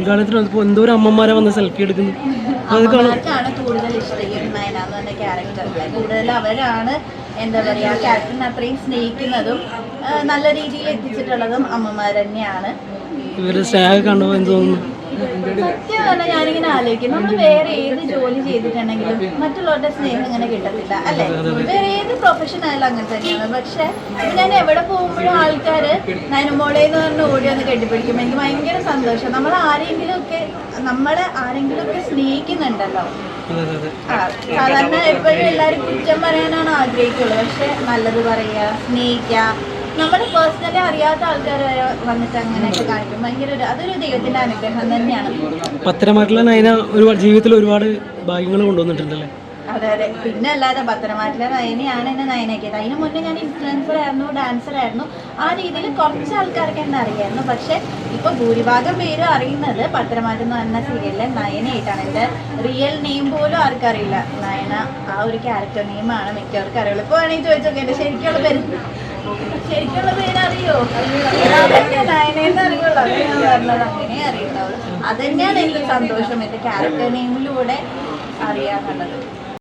ഉദ്ഘാടനത്തിന് വന്നപ്പോൾ എന്തോരം അമ്മമാരെ വന്ന് സെൽഫി എടുക്കുന്നു. അമ്മമാർക്കാണ് കൂടുതൽ ഇഷ്ടം ഈ ഒരു നയന എന്ന് പറഞ്ഞ ക്യാരക്ടർ. കൂടുതൽ അവരാണ് എന്താ പറയുക ആ ക്യാരക്ടറിനെ അത്രയും സ്നേഹിക്കുന്നതും നല്ല രീതിയിൽ എത്തിച്ചിട്ടുള്ളതും അമ്മമാർ തന്നെയാണ്. ഇവരുടെ സ്നേഹം കാണുമ്പോൾ എന്ത് തോന്നുന്നു? സത്യം പറഞ്ഞാൽ ഞാനിങ്ങനെ ആലോചിക്കും, നമ്മൾ വേറെ ഏത് ജോലി ചെയ്തിട്ടുണ്ടെങ്കിലും മറ്റുള്ളവരുടെ സ്നേഹം ഇങ്ങനെ കിട്ടത്തില്ല അല്ലെ. വേറെ ഏത് പ്രൊഫഷൻ ആയാലും അങ്ങനെ തന്നെയാണ്. പക്ഷെ ഞാൻ എവിടെ പോകുമ്പോഴും ആൾക്കാർ നയനമോളെ എന്ന് പറഞ്ഞ് ഓടി വന്ന് കെട്ടിപ്പിടിക്കുമ്പോൾ എനിക്ക് ഭയങ്കര സന്തോഷം. നമ്മളെ ആരെങ്കിലും ഒക്കെ സ്നേഹിക്കുന്നുണ്ടല്ലോ. സാധാരണ എപ്പോഴും എല്ലാവരും കുറ്റം പറയാനാണ് ആഗ്രഹിക്കുള്ളൂ. പക്ഷെ നല്ലത് പറയുക, സ്നേഹിക്കുക, നമ്മുടെ പേഴ്സണലി അറിയാത്ത ആൾക്കാർ വന്നിട്ട് അങ്ങനെയൊക്കെ കാണിക്കും. ഭയങ്കര അതൊരു ദൈവത്തിന്റെ അനുഗ്രഹം തന്നെയാണ്. പത്തനംതിട്ടയിലെ നയന ഒരുപാട് ജീവിതത്തിൽ ഒരുപാട് ഭാഗ്യങ്ങൾ കൊണ്ടുവന്നിട്ടുണ്ടല്ലേ? അതെ അതെ, പിന്നെ അല്ലാതെ പത്തനംതിട്ടയിലെ നയനയാണ് എന്നെ നയനാക്കിയത്. അതിന് മുന്നേ ഞാൻ ഇൻഫ്ലുവൻസർ ആയിരുന്നു, ഡാൻസർ ആയിരുന്നു. ആ രീതിയിൽ കുറച്ച് ആൾക്കാർക്ക് എന്നെ അറിയായിരുന്നു. പക്ഷെ ഇപ്പൊ ഭൂരിഭാഗം പേരും അറിയുന്നത് പത്തനംതിട്ട എന്ന് പറഞ്ഞ സീരിയലിലെ നയനയായിട്ടാണ്. എൻ്റെ റിയൽ നെയിം പോലും ആർക്കറിയില്ല. നയന ആ ഒരു ക്യാരക്ടർ നെയിമാണ് മിക്കവർക്കും അറിയുള്ളൂ. ഇപ്പൊ വേണമെങ്കിൽ ചോദിച്ചോക്കെ എൻ്റെ ശരിക്കുള്ള പേര് അറിയോ? നയനെന്ന് അറിയുള്ളൂ. അത് ഞാൻ പറഞ്ഞത് അങ്ങനെ അറിയുള്ളൂ. അത് തന്നെയാണ് എനിക്ക് സന്തോഷം, എൻ്റെ ക്യാരക്ടർ നെയിമിലൂടെ അറിയാനുള്ളത്.